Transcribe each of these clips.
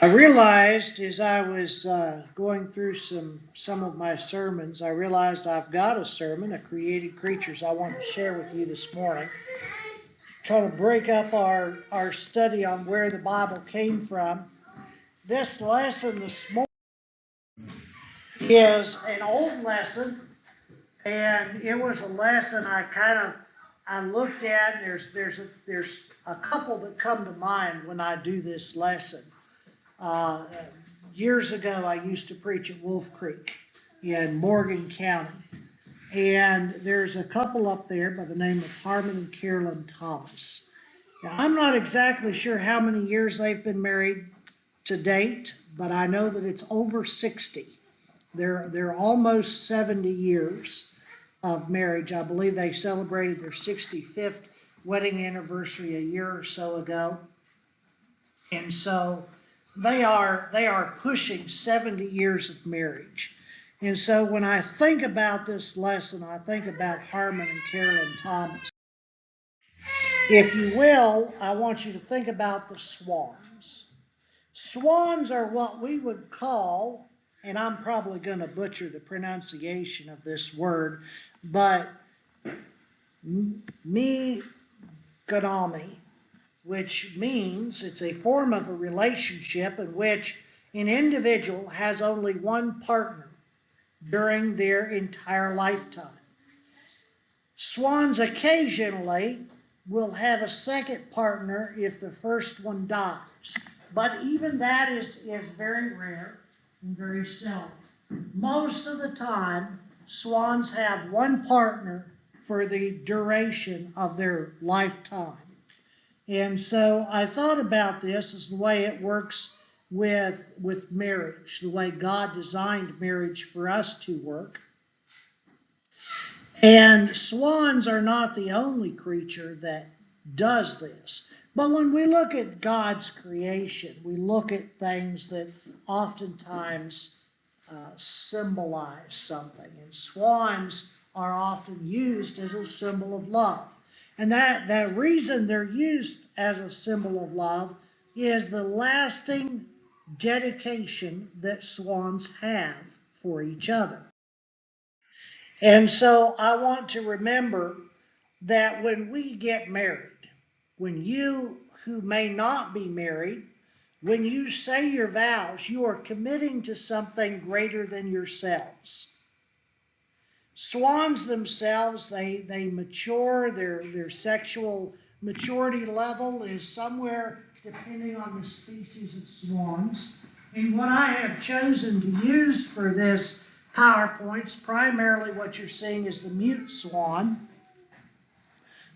I realized as I was going through some of my sermons, I realized I've got a sermon, a created creatures, I want to share with you this morning. Kind of break up our study on where the Bible came from. This lesson this morning is an old lesson, and it was a lesson I looked at. There's a couple that come to mind when I do this lesson. Years ago, I used to preach at Wolf Creek in Morgan County. And there's a couple up there by the name of Harmon and Carolyn Thomas. Now, I'm not exactly sure how many years they've been married to date, but I know that it's over 60. They're almost 70 years of marriage. I believe they celebrated their 65th wedding anniversary a year or so ago. And so they are pushing 70 years of marriage. And so when I think about this lesson, I think about Harmon and Carolyn Thomas. If you will, I want you to think about the Swans. Swans are what we would call, and I'm probably going to butcher the pronunciation of this word, but monogamy, which means it's a form of a relationship in which an individual has only one partner during their entire lifetime. Swans occasionally will have a second partner if the first one dies, but even that is very rare and very seldom. Most of the time, swans have one partner for the duration of their lifetime. And so I thought about this as the way it works with marriage, the way God designed marriage for us to work. And swans are not the only creature that does this. But when we look at God's creation, we look at things that oftentimes symbolize something. And swans are often used as a symbol of love. And that reason they're used as a symbol of love is the lasting dedication that swans have for each other. And so I want to remember that when we get married, when you who may not be married, when you say your vows, you are committing to something greater than yourselves. Swans themselves, they mature, their sexual maturity level is somewhere depending on the species of swans. And what I have chosen to use for this PowerPoint is primarily what you're seeing is the mute swan.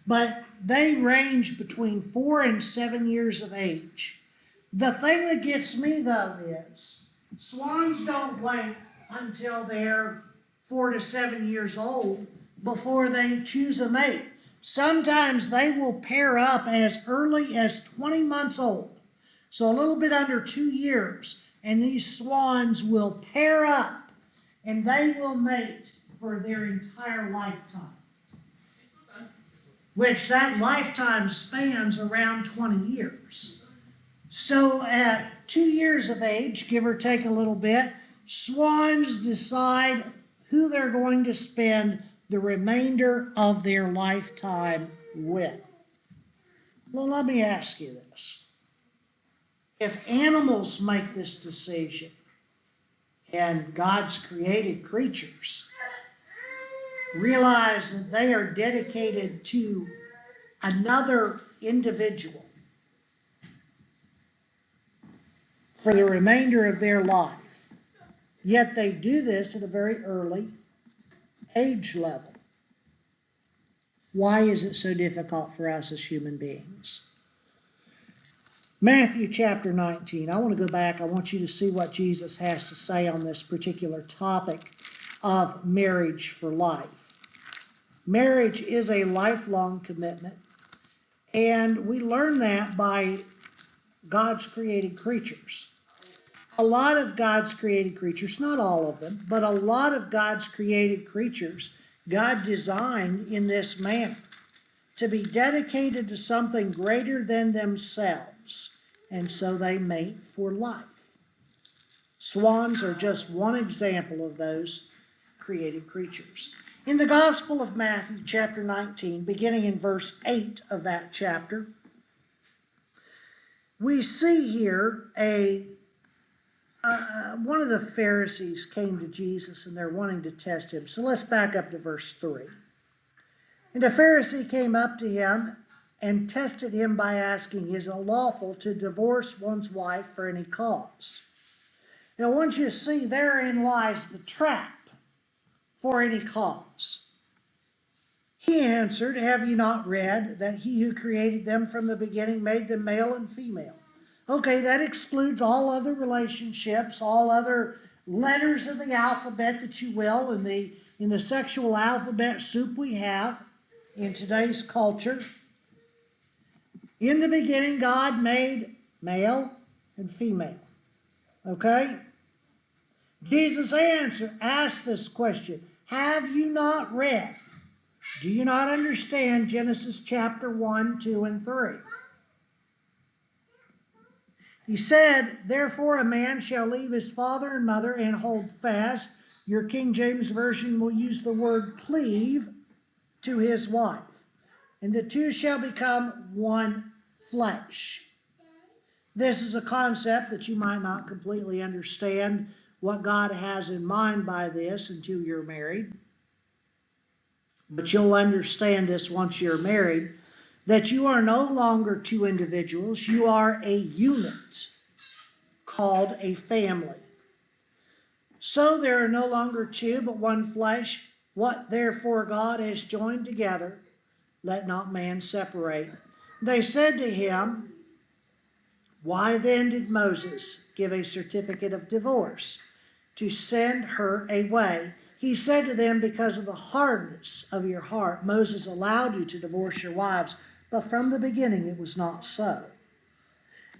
But they range between 4 and 7 years of age. The thing that gets me, though, is swans don't wait until they're 4 to 7 years old before they choose a mate. Sometimes they will pair up as early as 20 months old, so a little bit under 2 years, and these swans will pair up and they will mate for their entire lifetime, which that lifetime spans around 20 years. So at 2 years of age, give or take a little bit, swans decide who they're going to spend the remainder of their lifetime with. Well, let me ask you this. If animals make this decision, and God's created creatures realize that they are dedicated to another individual for the remainder of their life, yet they do this at a very early age level. Why is it so difficult for us as human beings? Matthew chapter 19. I want to go back. I want you to see what Jesus has to say on this particular topic of marriage for life. Marriage is a lifelong commitment, and we learn that by God's created creatures. A lot of God's created creatures, not all of them, but a lot of God's created creatures, God designed in this manner, to be dedicated to something greater than themselves, and so they mate for life. Swans are just one example of those created creatures. In the Gospel of Matthew, chapter 19, beginning in verse 8 of that chapter, we see here one of the Pharisees came to Jesus and they're wanting to test him. So let's back up to verse 3. And a Pharisee came up to him and tested him by asking, is it lawful to divorce one's wife for any cause? Now, once you see, therein lies the trap, for any cause. He answered, have you not read that he who created them from the beginning made them male and female? Okay, that excludes all other relationships, all other letters of the alphabet that you will, in the sexual alphabet soup we have in today's culture. In the beginning, God made male and female. Okay? Jesus asked this question, have you not read? Do you not understand Genesis chapter 1, 2, and 3? He said, therefore a man shall leave his father and mother and hold fast. Your King James Version will use the word cleave to his wife. And the two shall become one flesh. This is a concept that you might not completely understand what God has in mind by this until you're married. But you'll understand this once you're married, that you are no longer two individuals. You are a unit called a family. So there are no longer two, but one flesh. What therefore God has joined together, let not man separate. They said to him, why then did Moses give a certificate of divorce to send her away? He said to them, because of the hardness of your heart, Moses allowed you to divorce your wives, but from the beginning it was not so.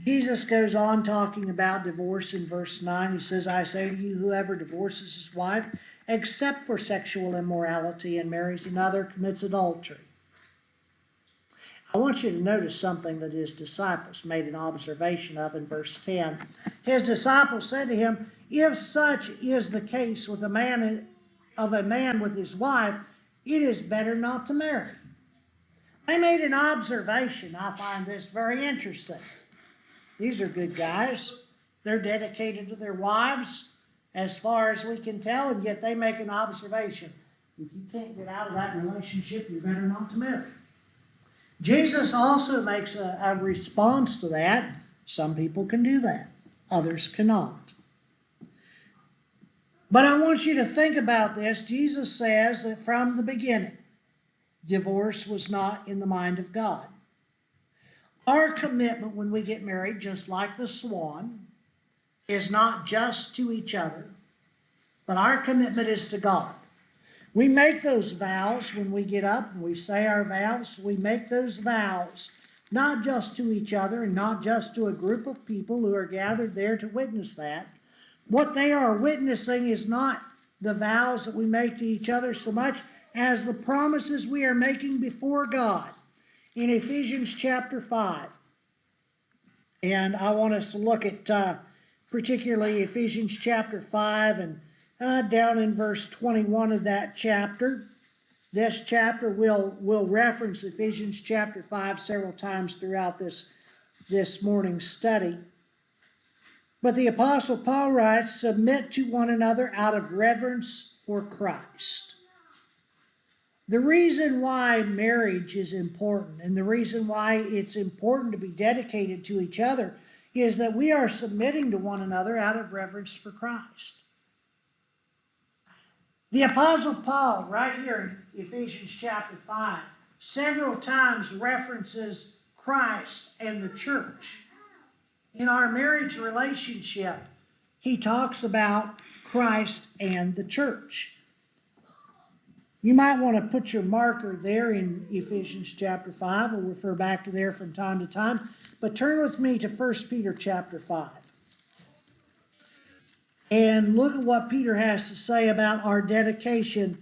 Jesus goes on talking about divorce in verse 9. He says, I say to you, whoever divorces his wife, except for sexual immorality, and marries another, commits adultery. I want you to notice something that his disciples made an observation of in verse 10. His disciples said to him, if such is the case with a man with his wife, it is better not to marry. They made an observation. I find this very interesting. These are good guys. They're dedicated to their wives as far as we can tell, and yet they make an observation. If you can't get out of that relationship, you're better not to marry. Jesus also makes a response to that. Some people can do that. Others cannot. But I want you to think about this. Jesus says that from the beginning, divorce was not in the mind of God. Our commitment when we get married, just like the swan, is not just to each other, but our commitment is to God. We make those vows when we get up and we say our vows. We make those vows not just to each other and not just to a group of people who are gathered there to witness that. What they are witnessing is not the vows that we make to each other so much as the promises we are making before God. In Ephesians chapter 5, and I want us to look at particularly Ephesians chapter 5 and down in verse 21 of that chapter. This chapter will reference Ephesians chapter 5 several times throughout this morning's study. But the Apostle Paul writes, submit to one another out of reverence for Christ. The reason why marriage is important and the reason why it's important to be dedicated to each other is that we are submitting to one another out of reverence for Christ. The Apostle Paul, right here in Ephesians chapter 5, several times references Christ and the church. In our marriage relationship, he talks about Christ and the church. You might want to put your marker there in Ephesians chapter 5. We'll refer back to there from time to time. But turn with me to 1 Peter chapter 5. And look at what Peter has to say about our dedication,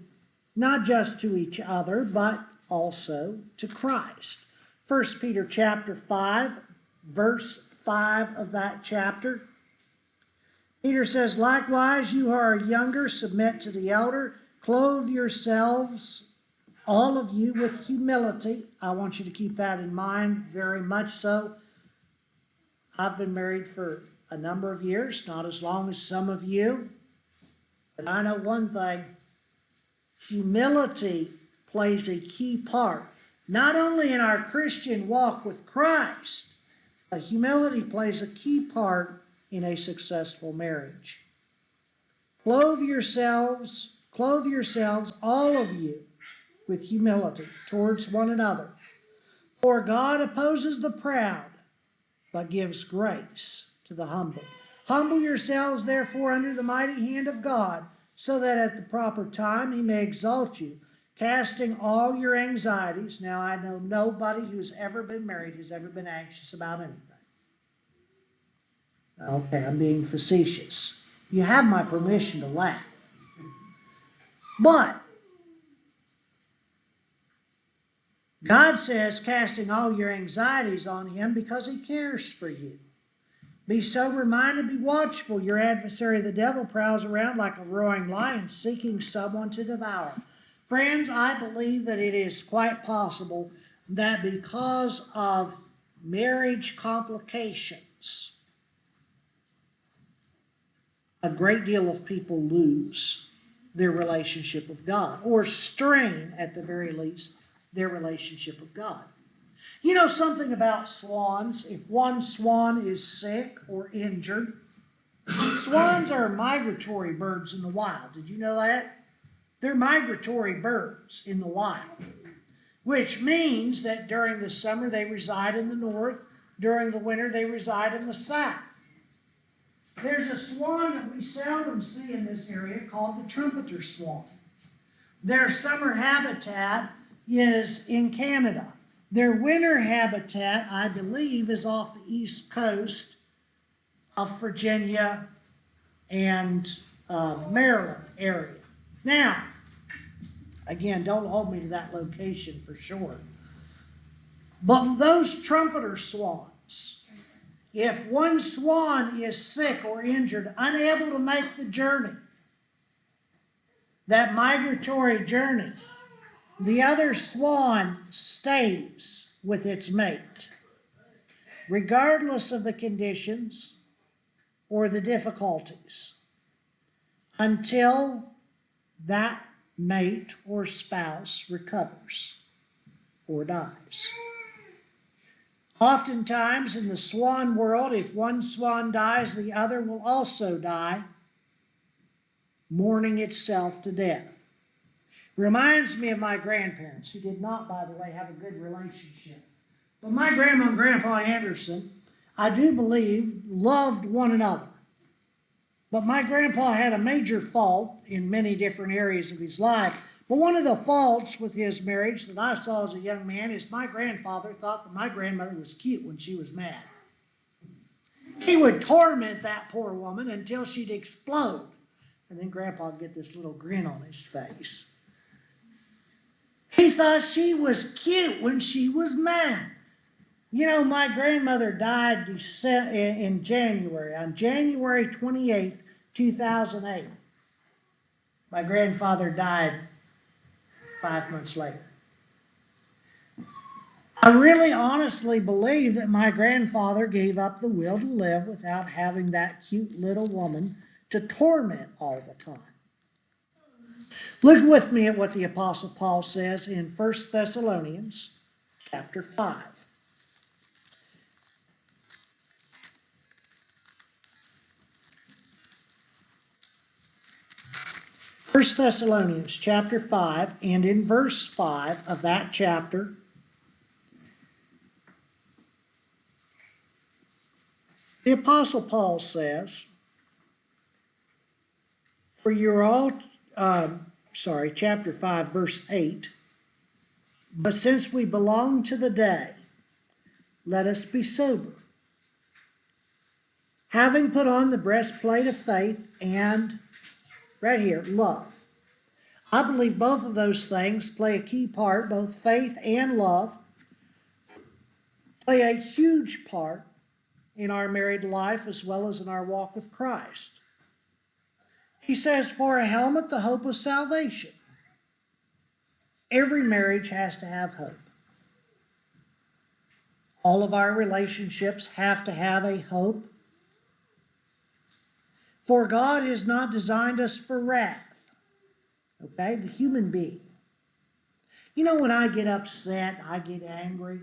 not just to each other, but also to Christ. 1 Peter chapter 5, verse 5 of that chapter. Peter says, likewise, you who are younger, submit to the elder. Clothe yourselves, all of you, with humility. I want you to keep that in mind, very much so. I've been married for a number of years, not as long as some of you. But I know one thing, humility plays a key part, not only in our Christian walk with Christ, but humility plays a key part in a successful marriage. Clothe yourselves, all of you, with humility towards one another. For God opposes the proud, but gives grace to the humble. Humble yourselves, therefore, under the mighty hand of God, so that at the proper time he may exalt you, casting all your anxieties. Now, I know nobody who's ever been married has ever been anxious about anything. Okay, I'm being facetious. You have my permission to laugh. But God says, casting all your anxieties on him because he cares for you. Be sober-minded, be watchful. Your adversary, the devil, prowls around like a roaring lion, seeking someone to devour. Friends, I believe that it is quite possible that because of marriage complications, a great deal of people lose their relationship with God, or strain, at the very least, their relationship with God. You know something about swans? If one swan is sick or injured, swans are migratory birds in the wild. Did you know that? They're migratory birds in the wild, which means that during the summer they reside in the north, during the winter they reside in the south. There's a swan that we seldom see in this area called the trumpeter swan. Their summer habitat is in Canada. Their winter habitat, I believe, is off the east coast of Virginia and Maryland area. Now, again, don't hold me to that location for sure. But those trumpeter swans, if one swan is sick or injured, unable to make the journey, that migratory journey, the other swan stays with its mate, regardless of the conditions or the difficulties, until that mate or spouse recovers or dies. Oftentimes in the swan world, if one swan dies, the other will also die, mourning itself to death. Reminds me of my grandparents, who did not, by the way, have a good relationship. But my grandma and Grandpa Anderson, I do believe, loved one another. But my grandpa had a major fault in many different areas of his life. But one of the faults with his marriage that I saw as a young man is my grandfather thought that my grandmother was cute when she was mad. He would torment that poor woman until she'd explode. And then Grandpa would get this little grin on his face. He thought she was cute when she was mad. You know, my grandmother died in January, on January 28th, 2008. My grandfather died 5 months later. I really honestly believe that my grandfather gave up the will to live without having that cute little woman to torment all the time. Look with me at what the Apostle Paul says in 1 Thessalonians chapter 5. 1 Thessalonians chapter 5, and in verse 5 of that chapter, the Apostle Paul says, for you're all, chapter 5, verse 8, but since we belong to the day, let us be sober, having put on the breastplate of faith and, right here, love. I believe both of those things play a key part, both faith and love play a huge part in our married life as well as in our walk with Christ. He says, for a helmet, the hope of salvation. Every marriage has to have hope. All of our relationships have to have a hope. For God has not designed us for wrath. Okay, the human being. You know, when I get upset, I get angry,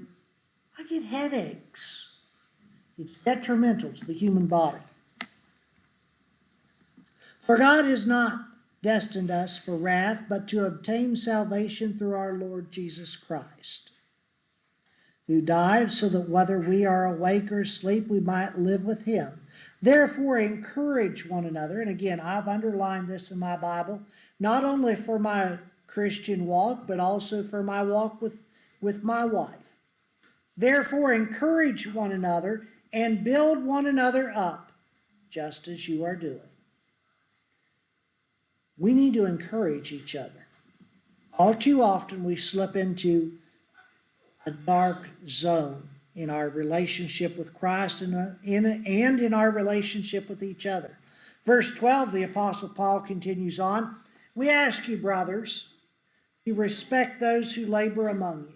I get headaches. It's detrimental to the human body. For God has not destined us for wrath, but to obtain salvation through our Lord Jesus Christ, who died so that whether we are awake or asleep, we might live with him. Therefore, encourage one another. And again, I've underlined this in my Bible, not only for my Christian walk, but also for my walk with my wife. Therefore, encourage one another and build one another up, just as you are doing. We need to encourage each other. All too often, we slip into a dark zone in our relationship with Christ and in our relationship with each other. Verse 12, the Apostle Paul continues on, we ask you, brothers, to respect those who labor among you.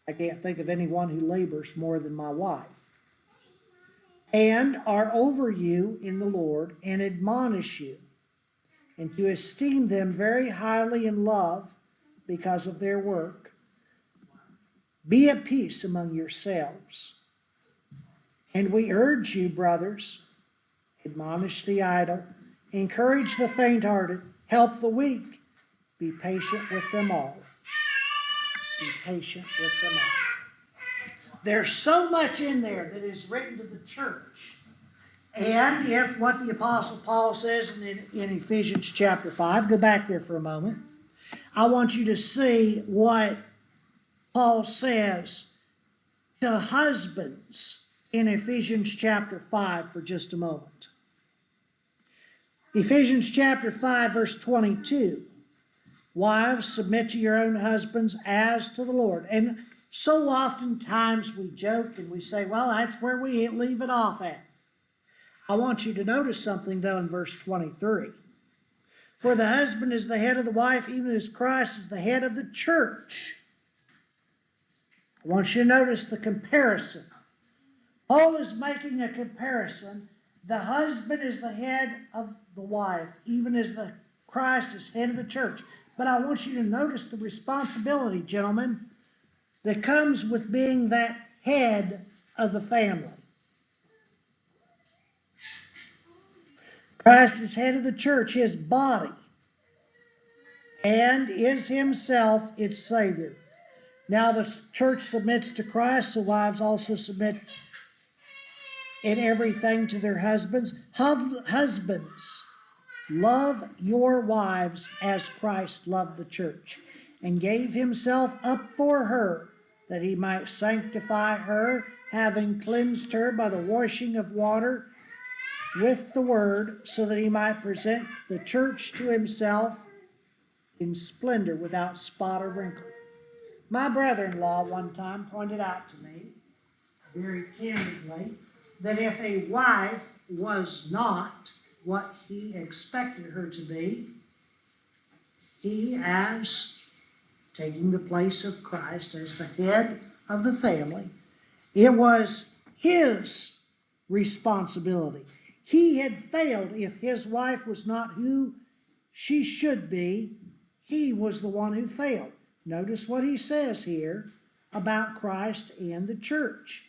I can't think of anyone who labors more than my wife. And are over you in the Lord, and admonish you, and to esteem them very highly in love because of their work. Be at peace among yourselves. And we urge you, brothers, admonish the idle, encourage the faint-hearted, help the weak, be patient with them all. Be patient with them all. There's so much in there that is written to the church. And if what the Apostle Paul says in Ephesians chapter 5, go back there for a moment. I want you to see what Paul says to husbands in Ephesians chapter 5 for just a moment. Ephesians chapter 5, verse 22. Wives, submit to your own husbands as to the Lord. And so oftentimes we joke and we say, well, that's where we leave it off at. I want you to notice something, though, in verse 23. For the husband is the head of the wife, even as Christ is the head of the church. I want you to notice the comparison. Paul is making a comparison. The husband is the head of the wife, even as Christ is head of the church. But I want you to notice the responsibility, gentlemen, that comes with being that head of the family. Christ is head of the church, his body, and is himself its Savior. Now the church submits to Christ, so wives also submit in everything to their husbands. Husbands, love your wives as Christ loved the church and gave himself up for her, that he might sanctify her, having cleansed her by the washing of water with the word, so that he might present the church to himself in splendor, without spot or wrinkle. My brother-in-law one time pointed out to me, very candidly, that if a wife was not what he expected her to be, he, as taking the place of Christ as the head of the family, it was his responsibility. He had failed. If his wife was not who she should be, he was the one who failed. Notice what he says here about Christ and the church.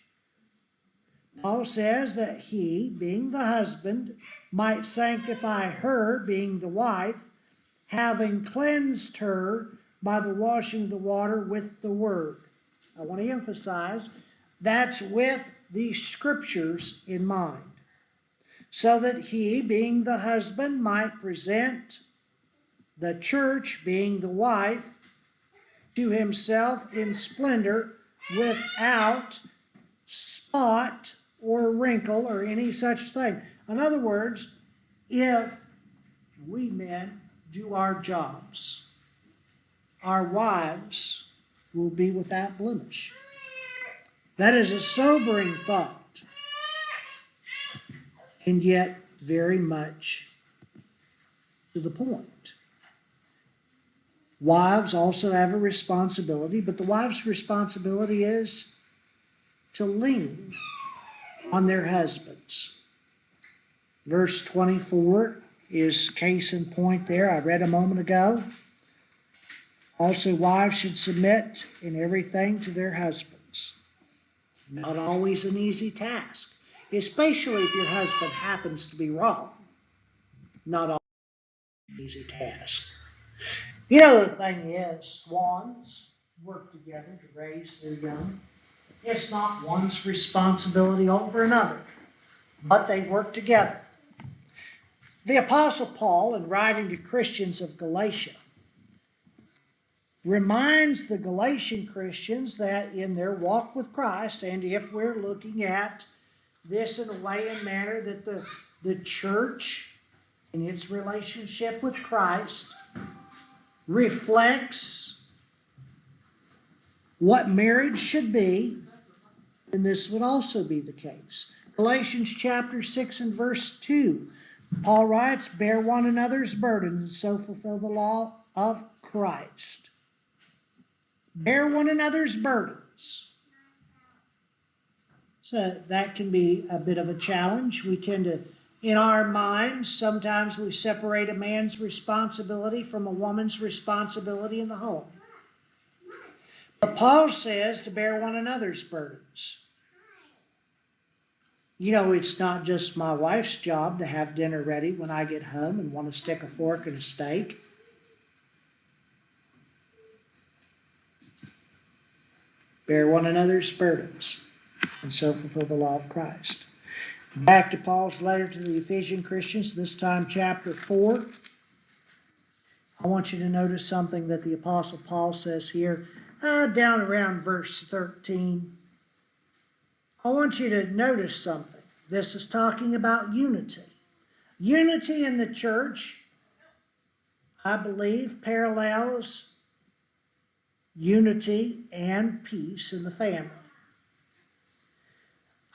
Paul says that he, being the husband, might sanctify her, being the wife, having cleansed her by the washing of the water with the word. I want to emphasize that's with the scriptures in mind. So that he, being the husband, might present the church, being the wife, to himself in splendor, without spot or wrinkle or any such thing. In other words, if we men do our jobs, our wives will be without blemish. That is a sobering thought, and yet very much to the point. Wives also have a responsibility, but the wife's responsibility is to lean on their husbands. Verse 24 is case in point there. I read a moment ago. Also, wives should submit in everything to their husbands. Not always an easy task, especially if your husband happens to be wrong. Not always an easy task. You know, the thing is, swans work together to raise their young. It's not one's responsibility over another, but they work together. The Apostle Paul, in writing to Christians of Galatia, reminds the Galatian Christians that in their walk with Christ, and if we're looking at this in a way and manner that the church in its relationship with Christ reflects what marriage should be, then this would also be the case. Galatians chapter 6 and verse 2, Paul writes, "Bear one another's burdens and so fulfill the law of Christ." Bear one another's burdens. So that can be a bit of a challenge. We tend to, in our minds, sometimes we separate a man's responsibility from a woman's responsibility in the home. But Paul says to bear one another's burdens. You know, it's not just my wife's job to have dinner ready when I get home and want to stick a fork in a steak. Bear one another's burdens, and so fulfill the law of Christ. Back to Paul's letter to the Ephesian Christians, this time chapter 4. I want you to notice something that the Apostle Paul says here, down around verse 13. I want you to notice something. This is talking about unity. Unity in the church, I believe, parallels unity and peace in the family.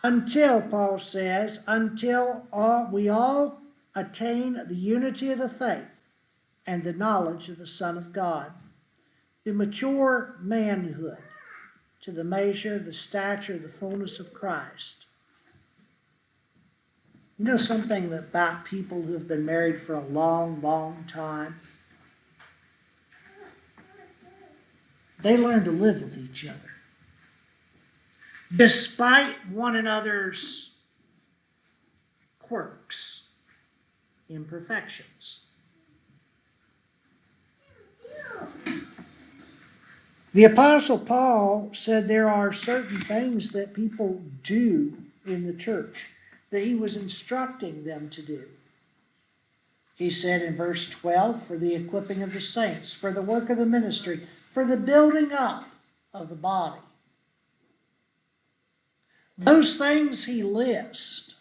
Until, Paul says, until we all attain the unity of the faith and the knowledge of the Son of God, to mature manhood, to the measure, the stature, the fullness of Christ. You know something about people who have been married for a long, long time? They learn to live with each other, despite one another's quirks, imperfections. The Apostle Paul said there are certain things that people do in the church that he was instructing them to do. He said in verse 12, for the equipping of the saints, for the work of the ministry, for the building up of the body. Those things he lists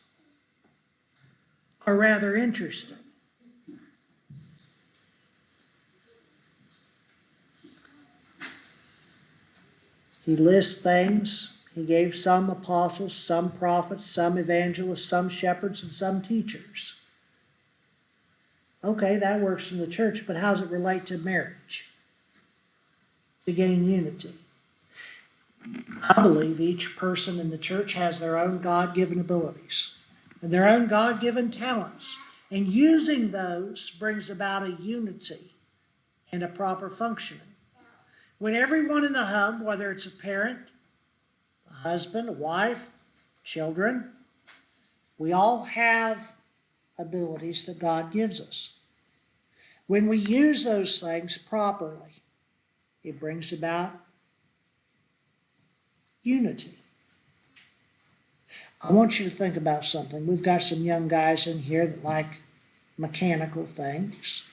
are rather interesting. He lists things. He gave some apostles, some prophets, some evangelists, some shepherds, and some teachers. Okay, that works in the church, but how does it relate to marriage? To gain unity. I believe each person in the church has their own God-given abilities and their own God-given talents, and using those brings about a unity and a proper functioning. When everyone in the home, whether it's a parent, a husband, a wife, children, we all have abilities that God gives us. When we use those things properly, it brings about unity. I want you to think about something. We've got some young guys in here that like mechanical things.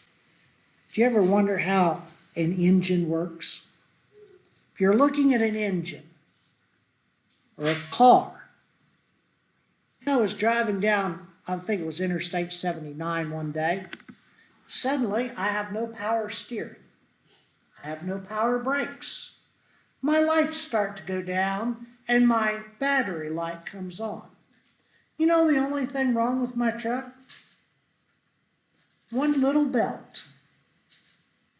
Do you ever wonder how an engine works? If you're looking at an engine or a car, I was driving down, I think it was Interstate 79 one day. Suddenly, I have no power steering. I have no power brakes. My lights start to go down and my battery light comes on. You know the only thing wrong with my truck? One little belt,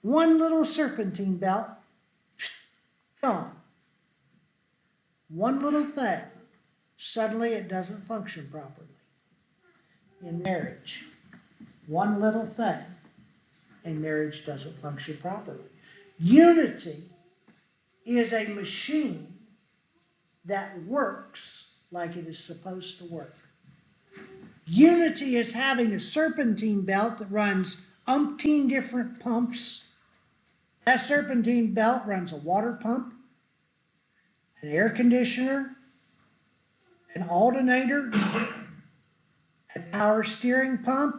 one little serpentine belt, gone. One little thing, suddenly it doesn't function properly. In marriage, one little thing, and marriage doesn't function properly. Unity is a machine that works like it is supposed to work. Unity is having a serpentine belt that runs umpteen different pumps. That serpentine belt runs a water pump, an air conditioner, an alternator, a power steering pump,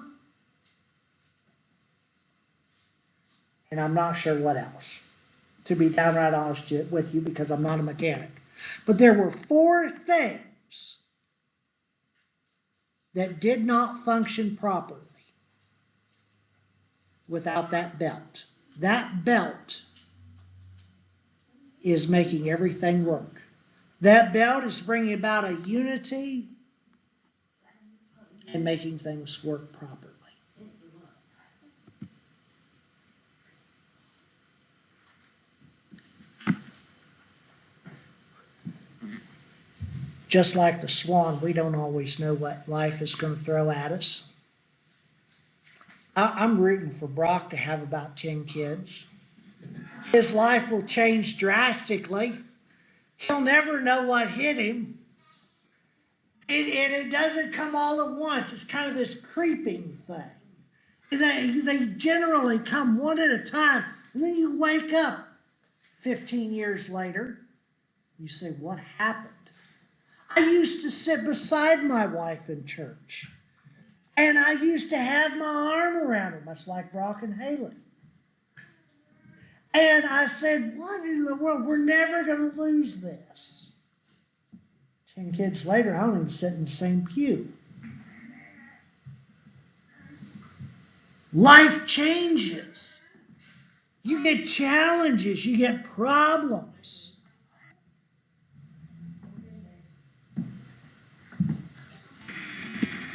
and I'm not sure what else, to be downright honest with you, because I'm not a mechanic. But there were 4 things that did not function properly without that belt. That belt is making everything work. That belt is bringing about a unity and making things work properly. Just like the swan, we don't always know what life is going to throw at us. I'm rooting for Brock to have about 10 kids. His life will change drastically. He'll never know what hit him. And it doesn't come all at once. It's kind of this creeping thing. They generally come one at a time. And then you wake up 15 years later. You say, what happened? I used to sit beside my wife in church. And I used to have my arm around her, much like Brock and Haley. And I said, what in the world? We're never going to lose this. 10 kids later, I don't even sit in the same pew. Life changes. You get challenges. You get problems.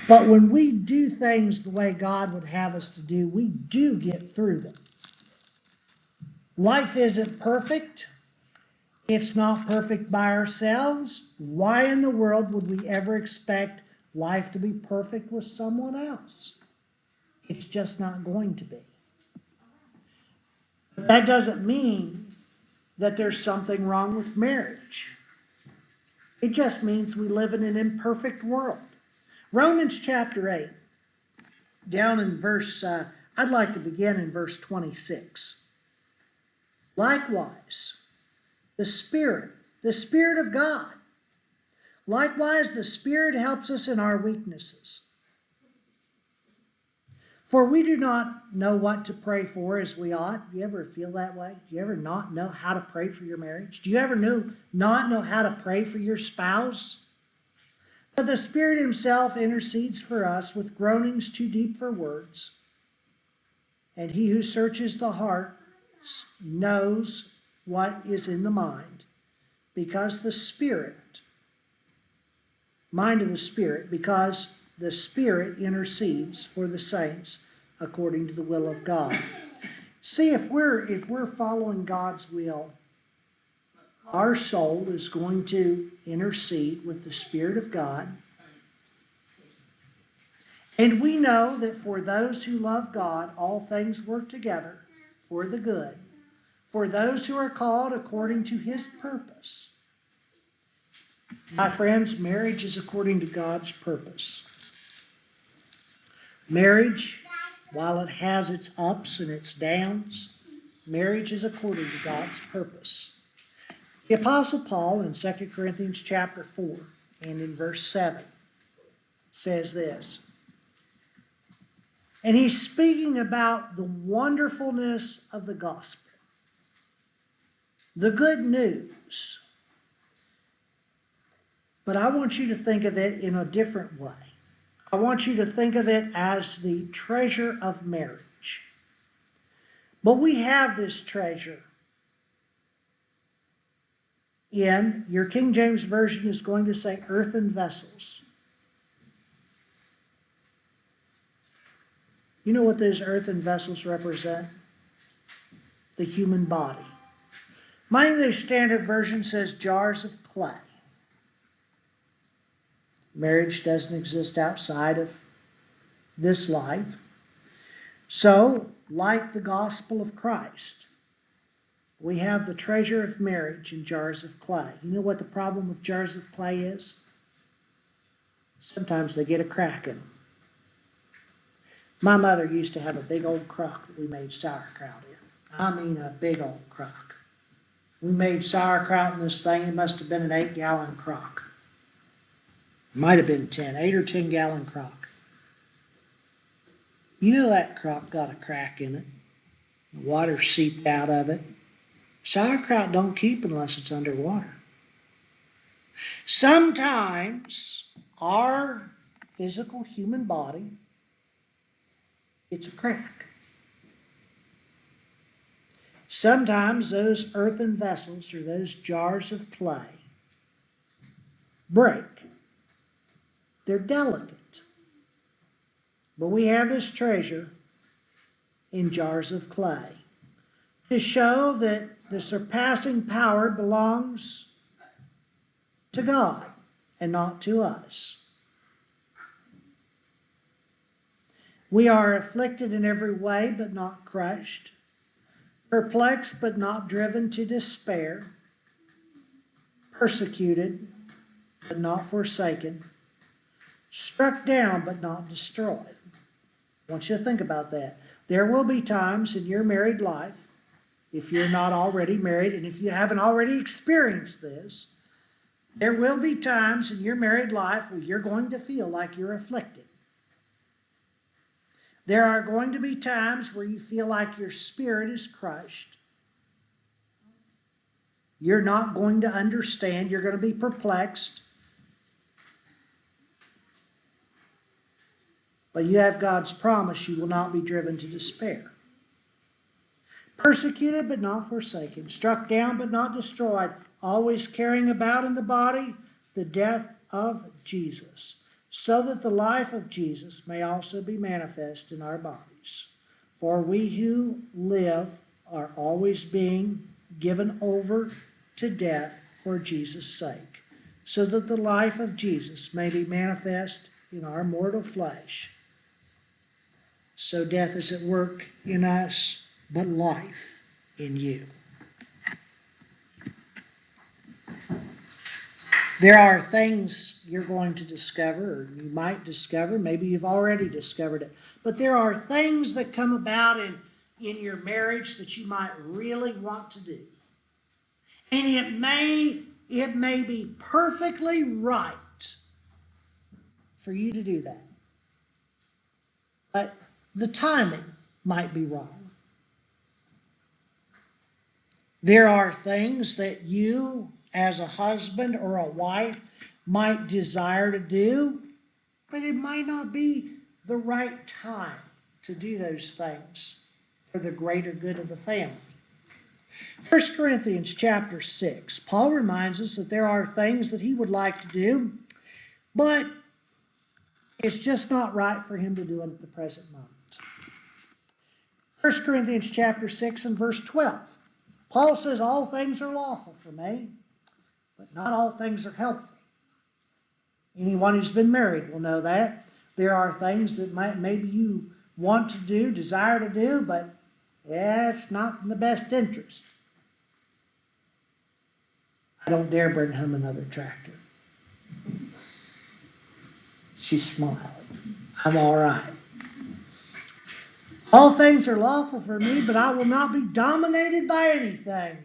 But when we do things the way God would have us to do, we do get through them. Life isn't perfect. It's not perfect by ourselves. Why in the world would we ever expect life to be perfect with someone else? It's just not going to be. But that doesn't mean that there's something wrong with marriage. It just means we live in an imperfect world. Romans chapter 8, down in verse, I'd like to begin in verse 26. Likewise, the Spirit of God, likewise the Spirit helps us in our weaknesses. For we do not know what to pray for as we ought. Do you ever feel that way? Do you ever not know how to pray for your marriage? Do you ever not know how to pray for your spouse? But the Spirit himself intercedes for us with groanings too deep for words. And he who searches the hearts knows what is in the mind, because the Spirit intercedes for the saints according to the will of God. See, if we're following God's will, our soul is going to intercede with the Spirit of God. And we know that for those who love God, all things work together for the good, for those who are called according to his purpose. My friends, marriage is according to God's purpose. Marriage, while it has its ups and its downs, marriage is according to God's purpose. The Apostle Paul in 2 Corinthians chapter 4 and in verse 7 says this. And he's speaking about the wonderfulness of the gospel, the good news. But I want you to think of it in a different way. I want you to think of it as the treasure of marriage. But we have this treasure in, your King James Version is going to say earthen vessels. You know what those earthen vessels represent? The human body. My English Standard Version says jars of clay. Marriage doesn't exist outside of this life. So, like the gospel of Christ, we have the treasure of marriage in jars of clay. You know what the problem with jars of clay is? Sometimes they get a crack in them. My mother used to have a big old crock that we made sauerkraut in. I mean a big old crock. We made sauerkraut in this thing. It must have been an 8-gallon crock. Might have been 8 or 10-gallon crock. You know that crock got a crack in it. The water seeped out of it. Sauerkraut don't keep unless it's underwater. Sometimes our physical human body gets a crack. Sometimes those earthen vessels or those jars of clay break. They're delicate. But we have this treasure in jars of clay to show that the surpassing power belongs to God and not to us. We are afflicted in every way but not crushed, perplexed but not driven to despair, persecuted but not forsaken, struck down but not destroyed. I want you to think about that. There will be times in your married life, if you're not already married, and if you haven't already experienced this, there will be times in your married life where you're going to feel like you're afflicted. There are going to be times where you feel like your spirit is crushed. You're not going to understand. You're going to be perplexed. But you have God's promise you will not be driven to despair. Persecuted but not forsaken, struck down but not destroyed, always carrying about in the body the death of Jesus, so that the life of Jesus may also be manifest in our bodies. For we who live are always being given over to death for Jesus' sake, so that the life of Jesus may be manifest in our mortal flesh. So death is at work in us, but life in you. There are things you're going to discover, or you might discover, maybe you've already discovered it, but there are things that come about in your marriage that you might really want to do. And it may be perfectly right for you to do that. But the timing might be wrong. There are things that you, as a husband or a wife, might desire to do, but it might not be the right time to do those things for the greater good of the family. 1 Corinthians chapter 6, Paul reminds us that there are things that he would like to do, but it's just not right for him to do it at the present moment. 1 Corinthians chapter 6 and verse 12. Paul says, all things are lawful for me, but not all things are helpful. Anyone who's been married will know that. There are things that maybe you want to do, desire to do, but it's not in the best interest. I don't dare bring home another tractor. She's smiling. I'm all right. All things are lawful for me, but I will not be dominated by anything.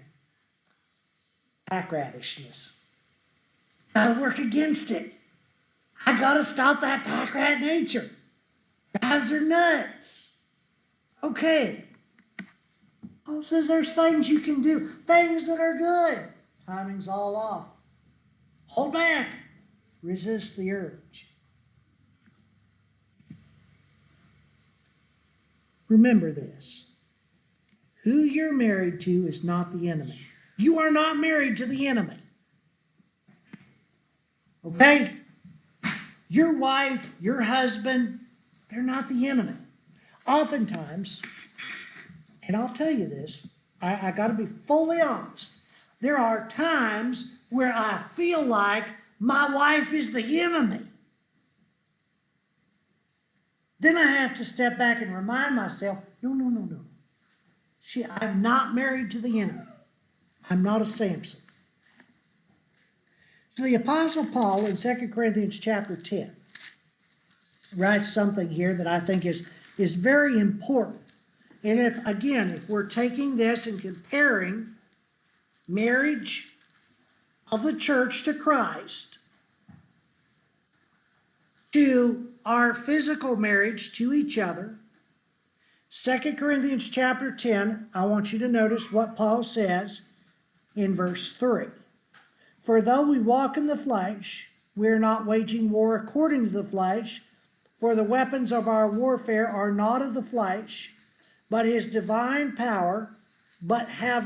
Packradishness. Gotta work against it. I gotta stop that packrat nature. Guys are nuts. Okay. Paul says there's things you can do. Things that are good. Timing's all off. Hold back. Resist the urge. Remember this. Who you're married to is not the enemy. You are not married to the enemy. Okay? Your wife, your husband, they're not the enemy. Oftentimes, and I'll tell you this, I got to be fully honest. There are times where I feel like my wife is the enemy. Then I have to step back and remind myself, no. I'm not married to the enemy. I'm not a Samson. So the Apostle Paul in 2 Corinthians chapter 10 writes something here that I think is very important. And if we're taking this and comparing marriage of the church to Christ to our physical marriage to each other, 2 Corinthians chapter 10, I want you to notice what Paul says in verse 3. For though we walk in the flesh, we are not waging war according to the flesh, for the weapons of our warfare are not of the flesh, but have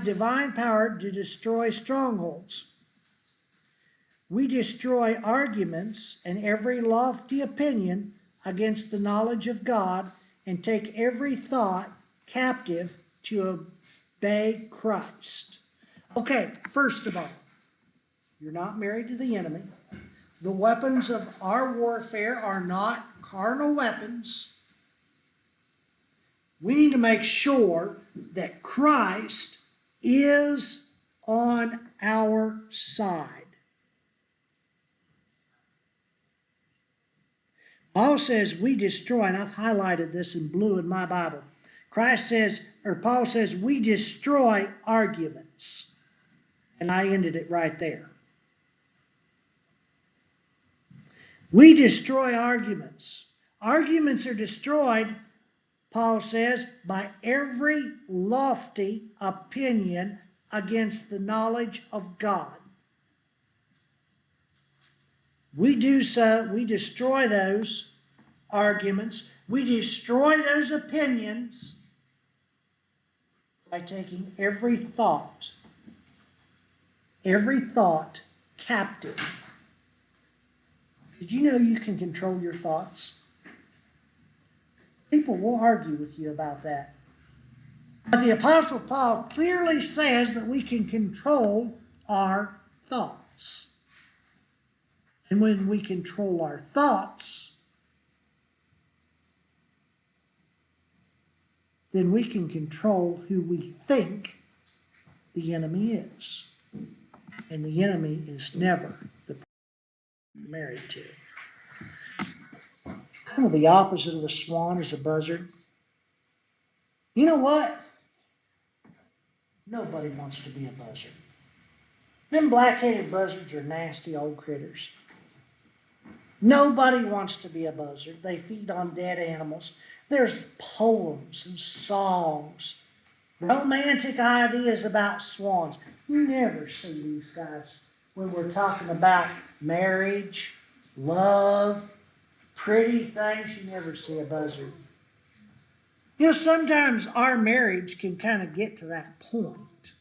divine power to destroy strongholds. We destroy arguments and every lofty opinion against the knowledge of God, and take every thought captive to obey Christ. Okay, first of all, you're not married to the enemy. The weapons of our warfare are not carnal weapons. We need to make sure that Christ is on our side. Paul says we destroy, and I've highlighted this in blue in my Bible. Paul says we destroy arguments. And I ended it right there. We destroy arguments. Arguments are destroyed, Paul says, by every lofty opinion against the knowledge of God. We do so, we destroy those arguments, we destroy those opinions by taking every thought captive. Did you know you can control your thoughts? People will argue with you about that. But the Apostle Paul clearly says that we can control our thoughts. And when we control our thoughts, then we can control who we think the enemy is. And the enemy is never the person you're married to. Kind of the opposite of a swan is a buzzard. You know what? Nobody wants to be a buzzard. Them black-headed buzzards are nasty old critters. Nobody wants to be a buzzard. They feed on dead animals. There's poems and songs, romantic ideas about swans. You never see these guys when we're talking about marriage, love, pretty things. You never see a buzzard. You know, sometimes our marriage can kind of get to that point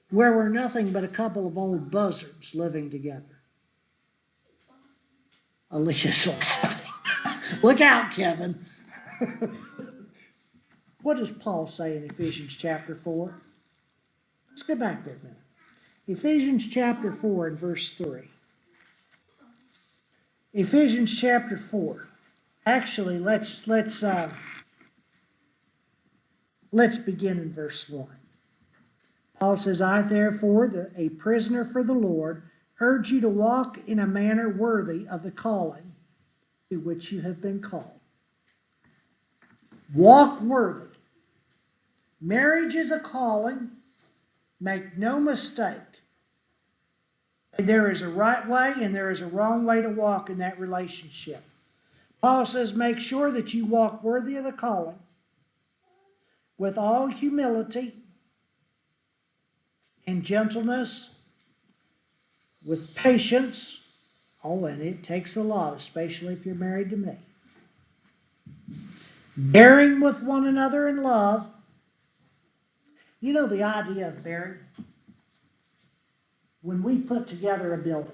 where we're nothing but a couple of old buzzards living together. Alicia's laughing. Look out, Kevin. What does Paul say in Ephesians chapter 4? Let's go back there a minute. Ephesians chapter 4 and verse 3. Ephesians chapter 4. Actually, let's begin in verse 1. Paul says, I therefore, a prisoner for the Lord, urge you to walk in a manner worthy of the calling to which you have been called. Walk worthy. Marriage is a calling. Make no mistake. There is a right way and there is a wrong way to walk in that relationship. Paul says, make sure that you walk worthy of the calling with all humility and gentleness, with patience. Oh, and it takes a lot, especially if you're married to me. Bearing with one another in love. You know the idea of bearing? When we put together a building,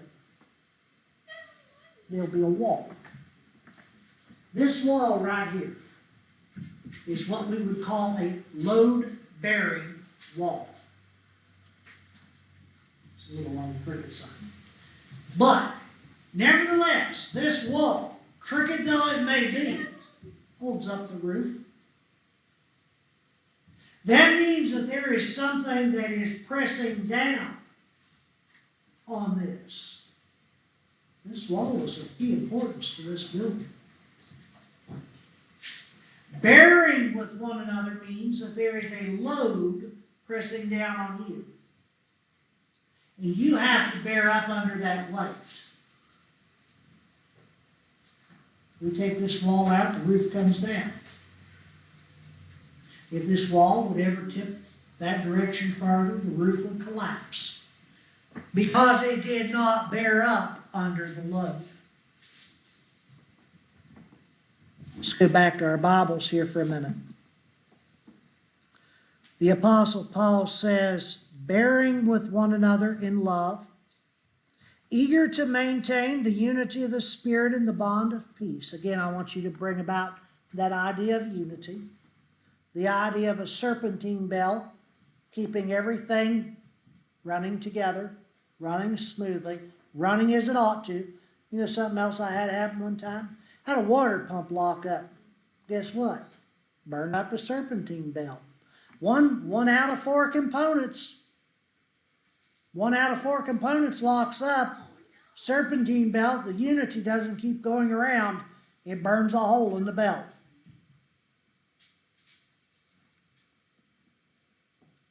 there'll be a wall. This wall right here is what we would call a load-bearing wall. It's a little on the crooked side. But, nevertheless, this wall, crooked though it may be, holds up the roof. That means that there is something that is pressing down on this. This wall is of key importance to this building. Bearing with one another means that there is a load pressing down on you. And you have to bear up under that weight. We take this wall out, the roof comes down. If this wall would ever tip that direction further, the roof would collapse. Because it did not bear up under the load. Let's go back to our Bibles here for a minute. The Apostle Paul says, bearing with one another in love, eager to maintain the unity of the Spirit in the bond of peace. Again, I want you to bring about that idea of unity, the idea of a serpentine belt, keeping everything running together, running smoothly, running as it ought to. You know something else I had happen one time? I had a water pump lock up. Guess what? Burned up a serpentine belt. One out of four components. One out of four components locks up. Serpentine belt, the unity doesn't keep going around. It burns a hole in the belt.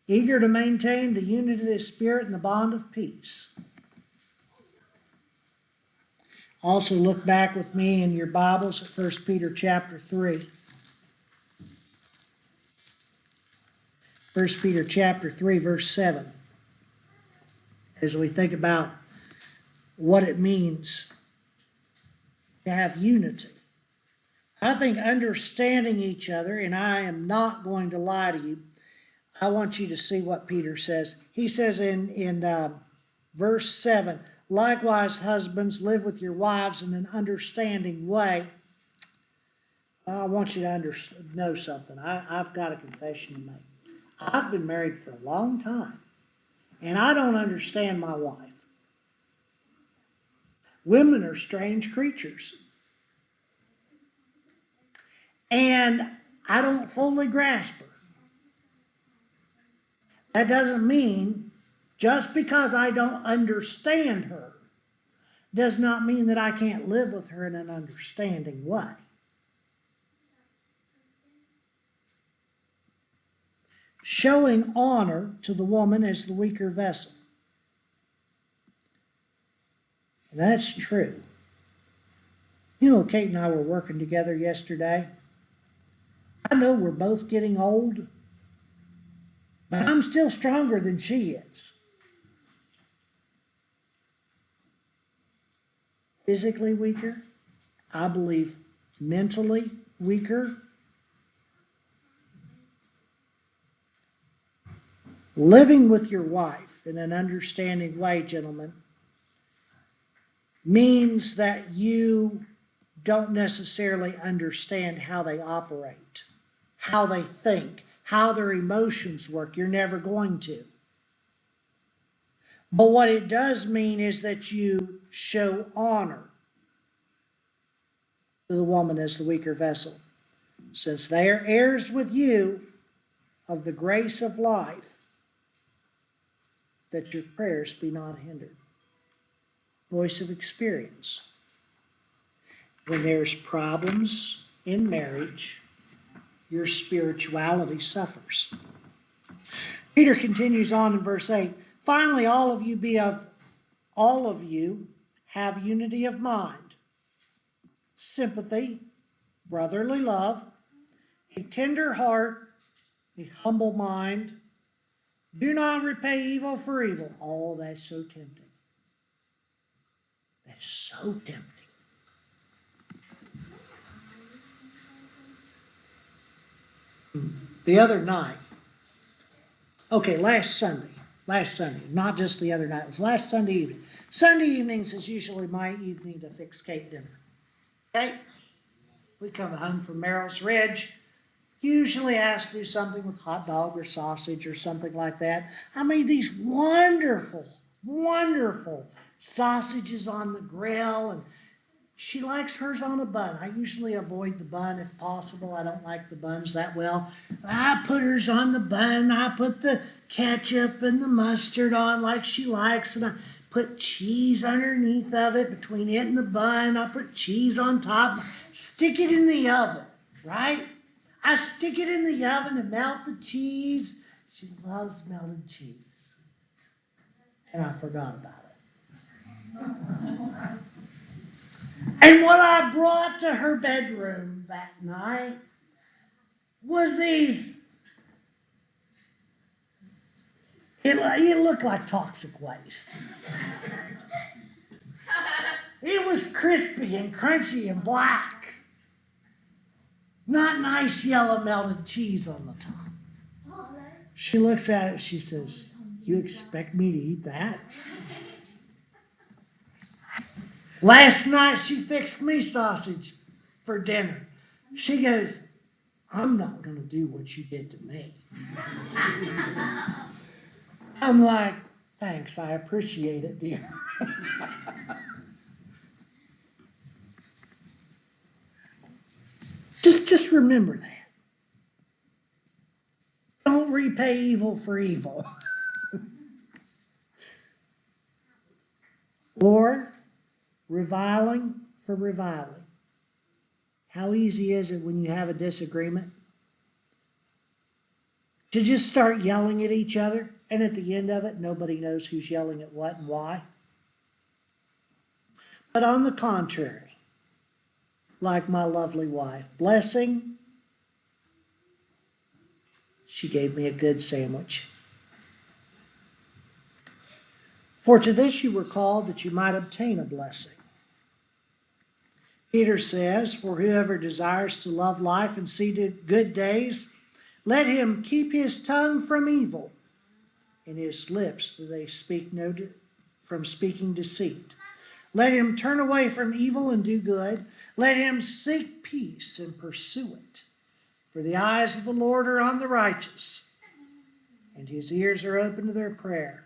Eager to maintain the unity of the Spirit and the bond of peace. Also look back with me in your Bibles at 1 Peter chapter 3. 1 Peter chapter 3, verse 7. As we think about what it means to have unity. I think understanding each other, and I am not going to lie to you, I want you to see what Peter says. He says in verse 7, likewise, husbands, live with your wives in an understanding way. I want you to know something. I've got a confession to make. I've been married for a long time, and I don't understand my wife. Women are strange creatures. And I don't fully grasp her. That doesn't mean, just because I don't understand her, does not mean that I can't live with her in an understanding way. Showing honor to the woman as the weaker vessel. And that's true. You know, Kate and I were working together yesterday. I know we're both getting old, but I'm still stronger than she is. Physically weaker, I believe mentally weaker. Living with your wife in an understanding way, gentlemen, means that you don't necessarily understand how they operate, how they think, how their emotions work. You're never going to. But what it does mean is that you show honor to the woman as the weaker vessel, since they are heirs with you of the grace of life, that your prayers be not hindered. Voice of experience. When there's problems in marriage, your spirituality suffers. Peter continues on in verse 8. Finally, all of you have unity of mind, sympathy, brotherly love, a tender heart, a humble mind. Do not repay evil for evil. Oh, that's so tempting. That's so tempting. The other night, last Sunday, not just the other night, it was last Sunday evening. Sunday evenings is usually my evening to fix Kate dinner. Okay? We come home from Merrill's Ridge. Usually asked to do something with hot dog or sausage or something like that. I made these wonderful, wonderful sausages on the grill, and she likes hers on a bun. I usually avoid the bun if possible. I don't like the buns that well. I put hers on the bun. I put the ketchup and the mustard on like she likes, and I put cheese underneath of it, between it and the bun. I put cheese on top. Stick it in the oven, right? I stick it in the oven and melt the cheese. She loves melted cheese. And I forgot about it. And what I brought to her bedroom that night was these, it looked like toxic waste. It was crispy and crunchy and black. Not nice yellow melted cheese on the top. She looks at it, she says, "You expect me to eat that?" Last night she fixed me sausage for dinner. She goes, "I'm not going to do what you did to me." I'm like, "Thanks, I appreciate it, dear." Just remember that. Don't repay evil for evil. Or reviling for reviling. How easy is it when you have a disagreement to just start yelling at each other, and at the end of it, nobody knows who's yelling at what and why? But on the contrary, like my lovely wife, blessing, she gave me a good sandwich. For to this you were called, that you might obtain a blessing. Peter says, "For whoever desires to love life and see good days, let him keep his tongue from evil, and his lips that they speak from speaking deceit. Let him turn away from evil and do good. Let him seek peace and pursue it. For the eyes of the Lord are on the righteous, and his ears are open to their prayer.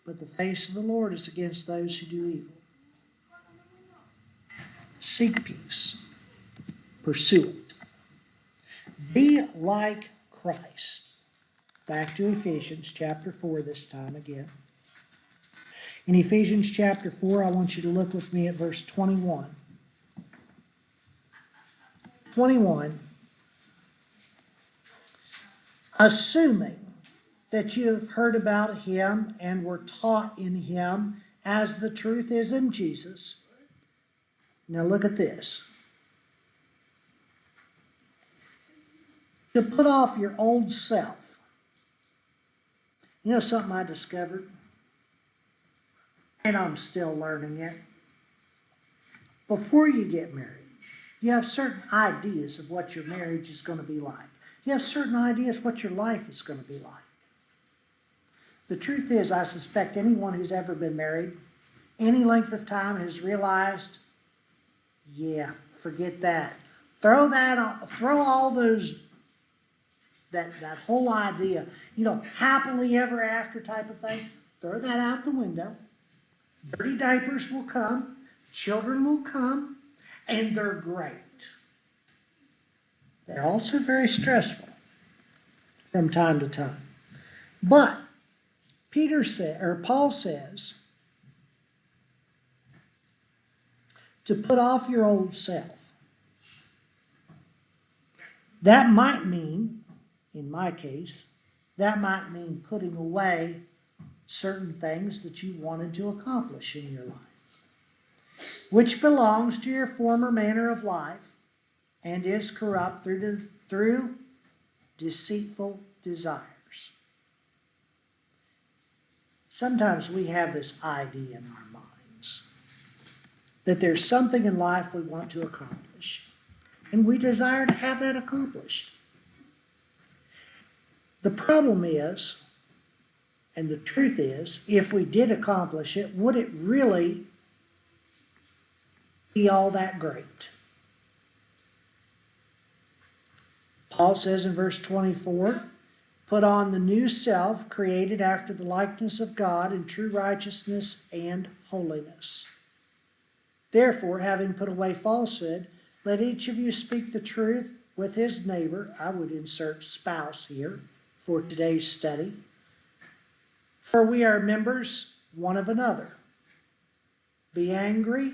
But the face of the Lord is against those who do evil." Seek peace. Pursue it. Be like Christ. Back to Ephesians chapter 4 this time again. In Ephesians chapter 4, I want you to look with me at verse 21. 21. Assuming that you have heard about him and were taught in him as the truth is in Jesus. Now look at this. To put off your old self. You know something I discovered? And I'm still learning it. Before you get married, you have certain ideas of what your marriage is going to be like. You have certain ideas what your life is going to be like. The truth is, I suspect anyone who's ever been married, any length of time, has realized, yeah, forget that. Throw all those, that whole idea, happily ever after type of thing, throw that out the window. Dirty diapers will come, children will come, and they're great. They're also very stressful from time to time. But Paul says to put off your old self. That might mean, in my case, that might mean putting away certain things that you wanted to accomplish in your life, which belongs to your former manner of life and is corrupt through deceitful desires. Sometimes we have this idea in our minds that there's something in life we want to accomplish, and we desire to have that accomplished. The problem is, and the truth is, if we did accomplish it, would it really be all that great? Paul says in verse 24, put on the new self, created after the likeness of God in true righteousness and holiness. Therefore, having put away falsehood, let each of you speak the truth with his neighbor. I would insert spouse here for today's study. For we are members one of another. Be angry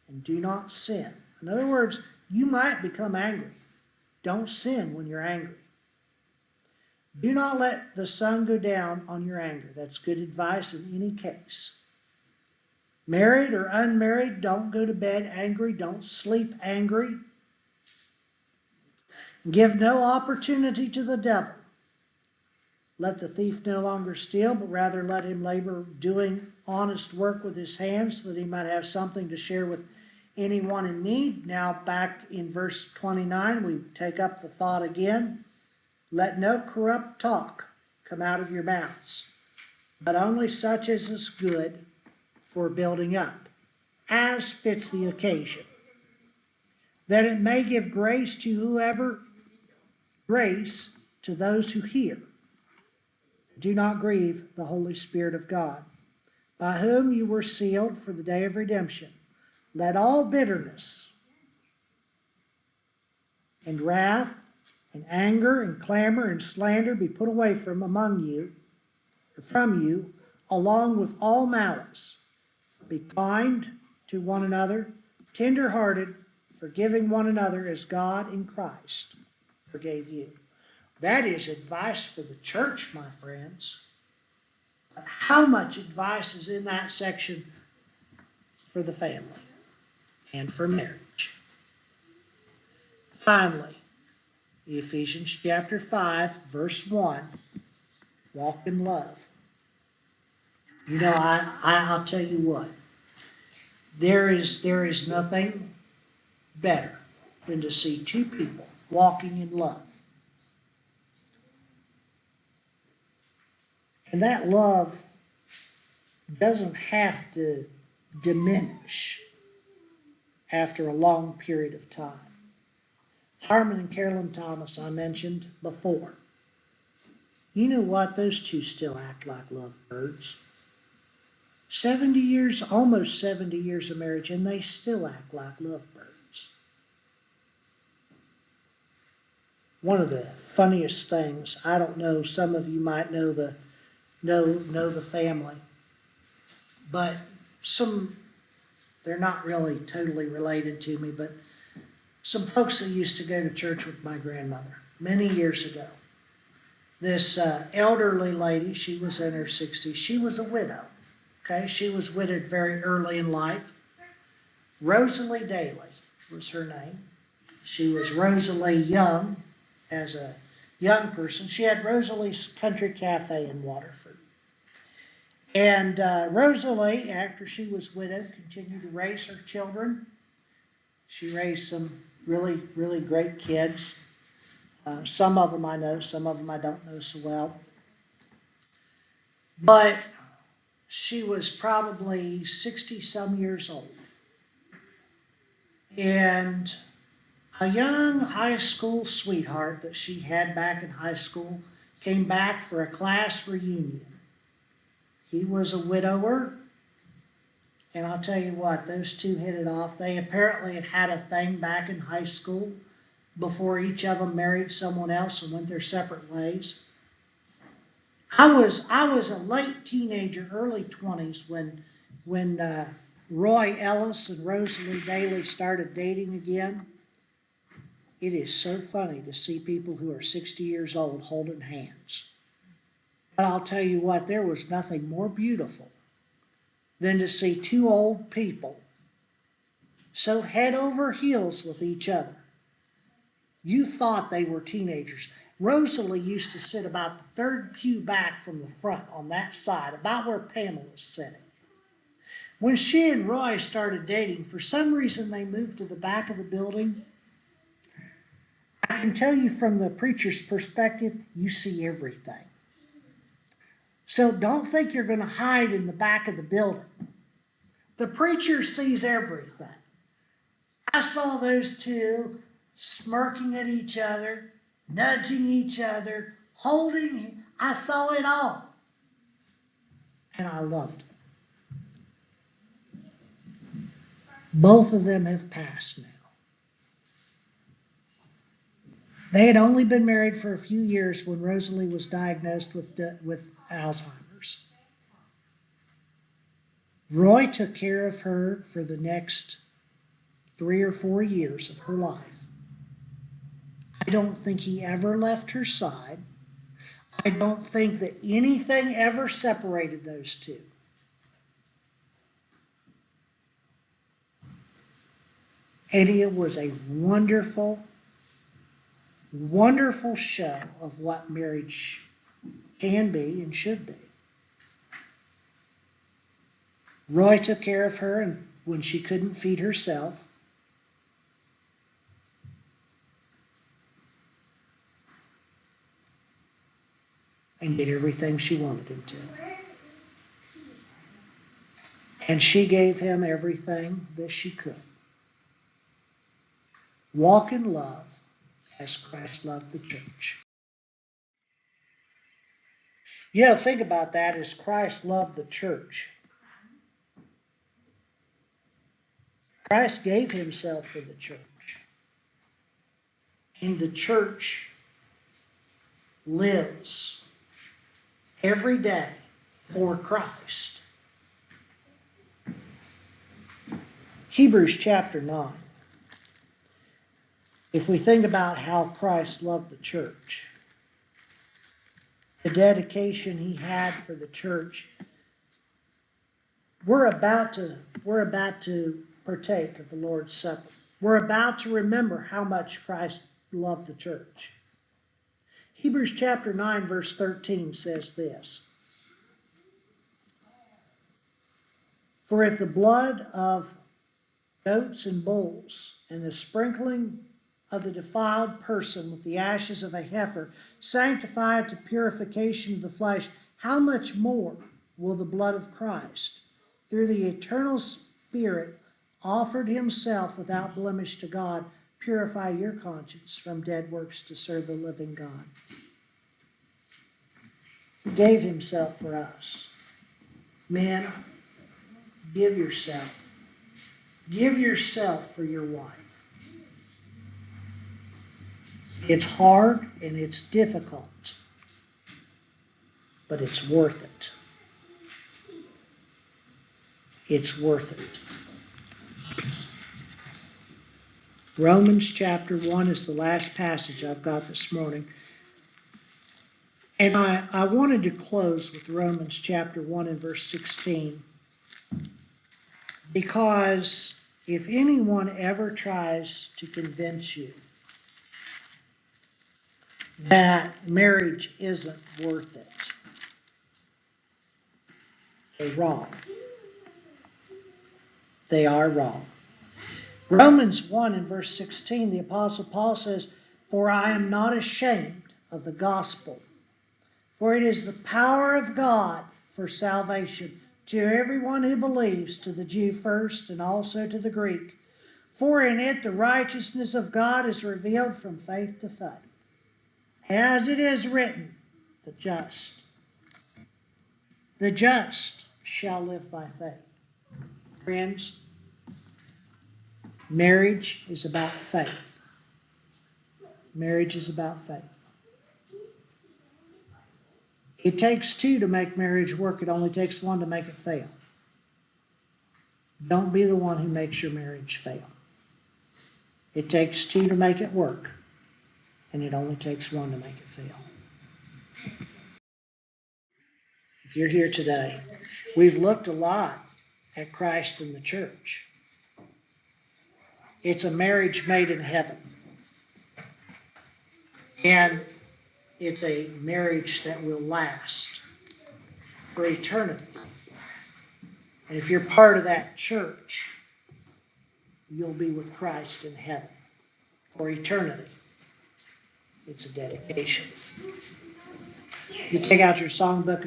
and do not sin. In other words, you might become angry. Don't sin when you're angry. Do not let the sun go down on your anger. That's good advice in any case. Married or unmarried, don't go to bed angry. Don't sleep angry. Give no opportunity to the devil. Let the thief no longer steal, but rather let him labor doing honest work with his hands, so that he might have something to share with anyone in need. Now back in verse 29, we take up the thought again. Let no corrupt talk come out of your mouths, but only such as is good for building up, as fits the occasion, that it may give grace to those who hear. Do not grieve the Holy Spirit of God, by whom you were sealed for the day of redemption. Let all bitterness and wrath and anger and clamor and slander be put away from you, along with all malice. Be kind to one another, tender-hearted, forgiving one another as God in Christ forgave you. That is advice for the church, my friends. But how much advice is in that section for the family and for marriage? Finally, Ephesians chapter 5, verse 1, walk in love. You know, I'll tell you what, there is nothing better than to see two people walking in love. And that love doesn't have to diminish after a long period of time. Harmon and Carolyn Thomas, I mentioned before. You know what? Those two still act like lovebirds. 70 years, almost 70 years of marriage, and they still act like lovebirds. One of the funniest things, I don't know, some of you might know the family, but they're not really totally related to me, but some folks that used to go to church with my grandmother many years ago. This elderly lady, she was in her 60s, she was a widow. Okay, she was widowed very early in life. Rosalie Daly was her name. She was Rosalie Young as a young person. She had Rosalie's Country Cafe in Waterford. And Rosalie, after she was widowed, continued to raise her children. She raised some really, really great kids. Some of them I know, some of them I don't know so well. But she was probably 60-some years old. And a young high school sweetheart that she had back in high school came back for a class reunion. He was a widower. And I'll tell you what, those two hit it off. They apparently had a thing back in high school before each of them married someone else and went their separate ways. I was a late teenager, early 20s, when Roy Ellis and Rosalie Daly started dating again. It is so funny to see people who are 60 years old holding hands. But I'll tell you what, there was nothing more beautiful than to see two old people so head over heels with each other. You thought they were teenagers. Rosalie used to sit about the third pew back from the front on that side, about where Pamela was sitting. When she and Roy started dating, for some reason they moved to the back of the building. I can tell you from the preacher's perspective, you see everything. So don't think you're going to hide in the back of the building. The preacher sees everything. I saw those two smirking at each other, nudging each other, holding. I saw it all. And I loved it. Both of them have passed now. They had only been married for a few years when Rosalie was diagnosed with Alzheimer's. Roy took care of her for the next 3 or 4 years of her life. I don't think he ever left her side. I don't think that anything ever separated those two. And it was a wonderful, wonderful show of what marriage can be and should be. Roy took care of her when she couldn't feed herself. And did everything she wanted him to. And she gave him everything that she could. Walk in love as Christ loved the church. Yeah, think about that, as Christ loved the church. Christ gave himself for the church. And the church lives every day for Christ. Hebrews chapter 9. If we think about how Christ loved the church, the dedication he had for the church, we're about to partake of the Lord's Supper. We're about to remember how much Christ loved the church. Hebrews chapter 9 verse 13 says this: For if the blood of goats and bulls and the sprinkling of the defiled person with the ashes of a heifer sanctify it to purification of the flesh, how much more will the blood of Christ, through the eternal Spirit offered himself without blemish to God, purify your conscience from dead works to serve the living God? He gave himself for us. Men, give yourself. Give yourself for your wife. It's hard and it's difficult, but it's worth it. It's worth it. Romans chapter 1 is the last passage I've got this morning. And I wanted to close with Romans chapter 1 and verse 16. Because if anyone ever tries to convince you that marriage isn't worth it, they're wrong. They are wrong. Romans 1 and verse 16, the Apostle Paul says, For I am not ashamed of the gospel, for it is the power of God for salvation to everyone who believes, to the Jew first and also to the Greek. For in it the righteousness of God is revealed from faith to faith. As it is written, the just shall live by faith. Friends, marriage is about faith. Marriage is about faith. It takes two to make marriage work. It only takes one to make it fail. Don't be the one who makes your marriage fail. It takes two to make it work, and it only takes one to make it fail. If you're here today, we've looked a lot at Christ and the church. It's a marriage made in heaven. And it's a marriage that will last for eternity. And if you're part of that church, you'll be with Christ in heaven for eternity. It's a dedication. You take out your songbook.